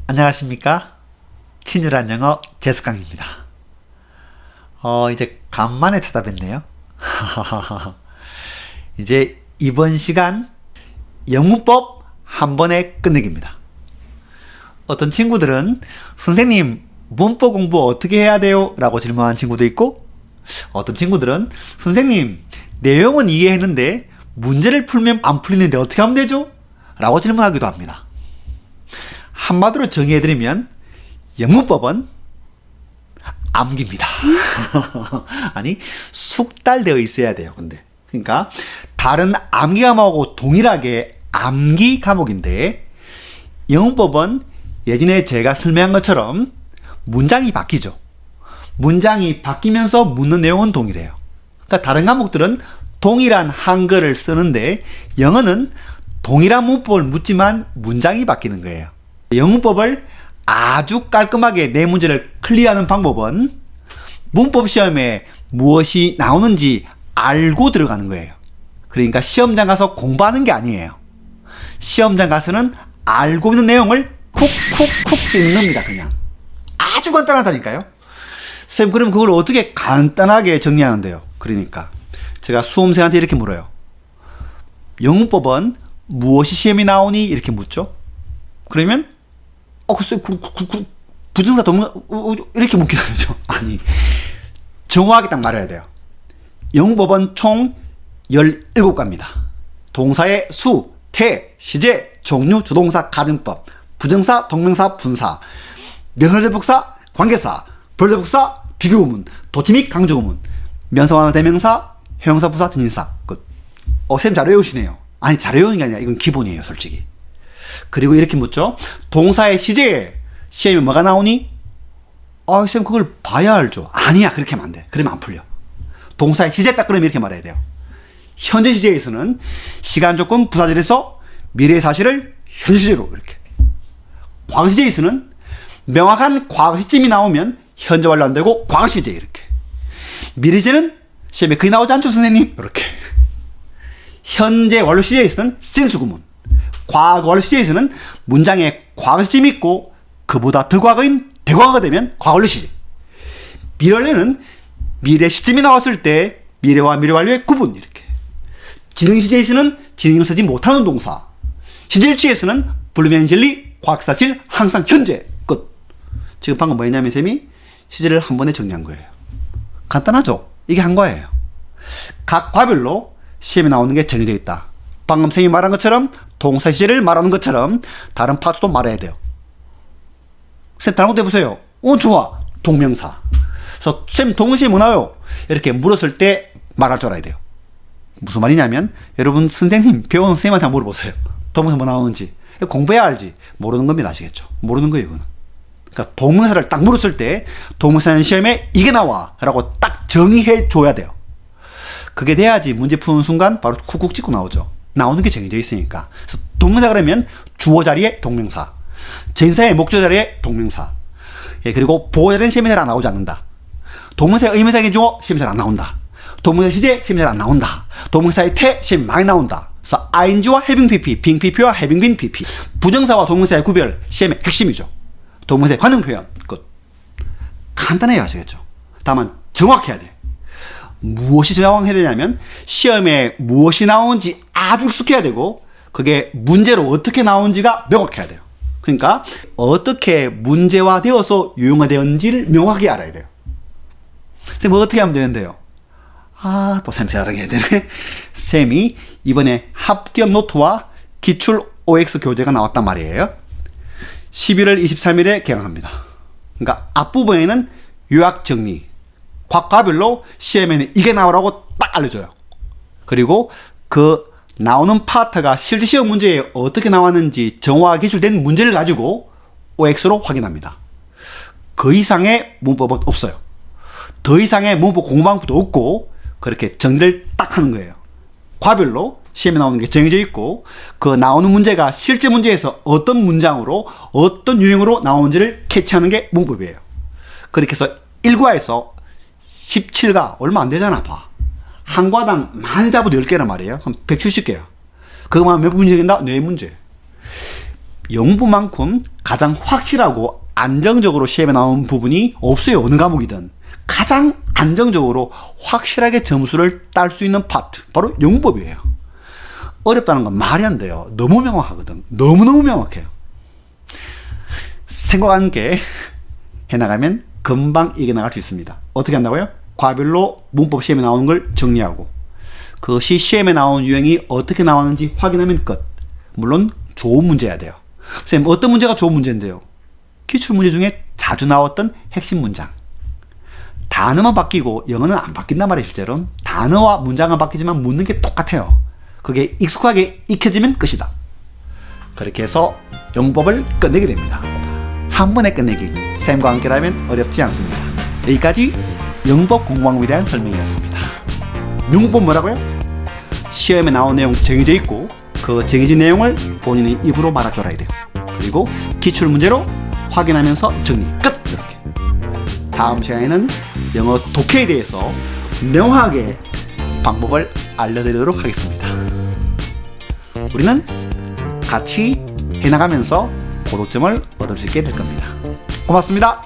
안녕하십니까? 친절한 영어 제습강입니다. 이제 간만에 찾아뵙네요. 이제 이번 시간 영문법 한 번에 끝내기입니다. 어떤 친구들은 선생님 문법 공부 어떻게 해야 돼요? 라고 질문하는 친구도 있고, 어떤 친구들은 선생님 내용은 이해했는데 문제를 풀면 안 풀리는데 어떻게 하면 되죠? 라고 질문하기도 합니다. 한마디로 정의해드리면 영문법은 암기입니다. 아니, 숙달되어 있어야 돼요. 근데 그러니까 다른 암기 과목하고 동일하게 암기 과목인데, 영문법은 예전에 제가 설명한 것처럼 문장이 바뀌죠. 문장이 바뀌면서 묻는 내용은 동일해요. 그러니까 다른 과목들은 동일한 한글을 쓰는데 영어는 동일한 문법을 묻지만 문장이 바뀌는 거예요. 영문법을 아주 깔끔하게 내 문제를 클리어하는 방법은 문법 시험에 무엇이 나오는지 알고 들어가는 거예요. 그러니까 시험장 가서 공부하는 게 아니에요. 시험장 가서는 알고 있는 내용을 쿡쿡쿡 찍는겁니다. 그냥 아주 간단하다니까요. 선생님, 그럼 그걸 어떻게 간단하게 정리하는데요? 그러니까 제가 수험생한테 이렇게 물어요. 영문법은 무엇이 시험에 나오니? 이렇게 묻죠. 그러면 글쎄, 부정사 동사 이렇게 묻기도 하죠. 아니, 정확하게 딱 말해야 돼요. 영문법은 총 17가입니다. 동사의 수, 태, 시제, 종류, 주동사, 가정법, 부정사, 동명사, 분사, 명사절복사, 관계사, 별절복사, 비교구문, 도치 및 강조구문, 명사와 대명사, 형용사, 부사, 전치사. 끝. 쌤 잘 외우시네요. 아니, 잘 외우는 게 아니라 이건 기본이에요, 솔직히. 그리고 이렇게 묻죠. 동사의 시제에 시험에 뭐가 나오니? 쌤 그걸 봐야 알죠. 아니야, 그렇게 하면 안 돼. 그러면 안 풀려. 동사의 시제 딱 그러면 이렇게 말해야 돼요. 현재 시제에서는 시간 조건 부사절에서 미래의 사실을 현재 시제로 이렇게. 과거 시제에서는 명확한 과거 시점이 나오면 현재 완료 안 되고 과거 시제 이렇게. 미래 시제는 시험에 그게 나오지 않죠, 선생님? 이렇게. 현재 완료 시제에서는 센스 구문. 과거 완료 시제에서는 문장에 과거 시점이 있고 그보다 더 과거인 대과거가 되면 과거 완료 시제. 미래 완료는 미래 시점이 나왔을 때 미래와 미래 완료의 구분 이렇게. 진행 시제에서는 진행을 쓰지 못하는 동사. 시제일치에서는 불면 진리, 과학사실, 항상 현재. 끝. 지금 방금 뭐 했냐면 쌤이 시제를 한 번에 정리한 거예요. 간단하죠? 이게 한 거예요. 각 과별로 시험에 나오는 게 정해져 있다. 방금 쌤이 말한 것처럼 동사 시제를 말하는 것처럼 다른 파트도 말해야 돼요. 쌤 다른 것도 해보세요. 좋아. 동명사. 그래서 쌤 동시에 뭐 나와요? 이렇게 물었을 때 말할 줄 알아야 돼요. 무슨 말이냐면 여러분 선생님 배우는 선생님한테 한번 물어보세요. 동명사 뭐 나오는지. 공부해야 알지. 모르는 겁니다. 아시겠죠? 모르는 거예요, 이거는. 그러니까 동명사를 딱 물었을 때 동명사는 시험에 이게 나와 라고 딱 정의해 줘야 돼요. 그게 돼야지 문제 푸는 순간 바로 쿡쿡 찍고 나오죠. 나오는 게 정해져 있으니까. 그래서 동명사 그러면 주어 자리에 동명사, 전사의 목적 자리에 동명사, 그리고 보호 자리는 시험에 잘 안 나오지 않는다. 동명사의 의미상의 주어 시험에 잘 안 나온다. 동명사 시제 시험에 잘 안 나온다. 동명사의 태 시험에 많이 나온다. 그래서 ing와 having pp, being pp와 having been pp. 부정사와 동명사의 구별 시험의 핵심이죠. 동명사의 관용 표현 끝. 간단해요, 아시겠죠? 다만 정확해야 돼. 무엇이 정확해야 되냐면 시험에 무엇이 나오는지 아주 익숙해야 되고 그게 문제로 어떻게 나오는지가 명확해야 돼요. 그러니까 어떻게 문제화되어서 유용화되었는지를 명확하게 알아야 돼요. 쌤 어떻게 하면 되는데요? 또 쌤 잘하게 해야 되네. 쌤이 이번에 합격 노트와 기출 OX 교재가 나왔단 말이에요. 11월 23일에 개강합니다. 그러니까 앞부분에는 요약 정리, 각 과별로 시험에는 이게 나오라고 딱 알려줘요. 그리고 그 나오는 파트가 실제 시험 문제에 어떻게 나왔는지 정확하게 기출된 문제를 가지고 OX로 확인합니다. 그 이상의 문법은 없어요. 더 이상의 문법 공부방법도 없고 그렇게 정리를 딱 하는 거예요. 과별로 시험에 나오는 게 정해져 있고 그 나오는 문제가 실제 문제에서 어떤 문장으로 어떤 유형으로 나오는지를 캐치하는 게 문법이에요. 그렇게 해서 1과에서 17가 얼마 안 되잖아, 봐. 한 과당 많이 잡아도 10개란 말이에요. 그럼 170개야. 그거만 몇 문제 된다? 4문제. 영어만큼 가장 확실하고 안정적으로 시험에 나온 부분이 없어요. 어느 과목이든. 가장 안정적으로 확실하게 점수를 딸 수 있는 파트, 바로 영어법이에요. 어렵다는 건 말이 안 돼요. 너무 명확하거든. 너무너무 명확해요. 생각한 게 해나가면 금방 이겨나갈 수 있습니다. 어떻게 한다고요? 과별로 문법 시험에 나오는 걸 정리하고, 그것이 시험에 나온 유형이 어떻게 나왔는지 확인하면 끝. 물론 좋은 문제여야 돼요. 선생님, 어떤 문제가 좋은 문제인데요? 기출문제 중에 자주 나왔던 핵심 문장. 단어만 바뀌고 영어는 안 바뀐단 말이에요. 실제로는 단어와 문장은 바뀌지만 묻는 게 똑같아요. 그게 익숙하게 익혀지면 끝이다. 그렇게 해서 영법을 끝내게 됩니다. 한 번에 끝내기, 쌤과 함께라면 어렵지 않습니다. 여기까지 영법 공부방법에 대한 설명이었습니다. 영법 뭐라고요? 시험에 나온 내용 정해져 있고, 그 정해진 내용을 본인의 입으로 말아줘야 돼요. 그리고 기출문제로 확인하면서 정리 끝. 이렇게. 다음 시간에는 영어 독해에 대해서 명확하게 방법을 알려드리도록 하겠습니다. 우리는 같이 해나가면서 고득점을 얻을 수 있게 될 겁니다. 고맙습니다.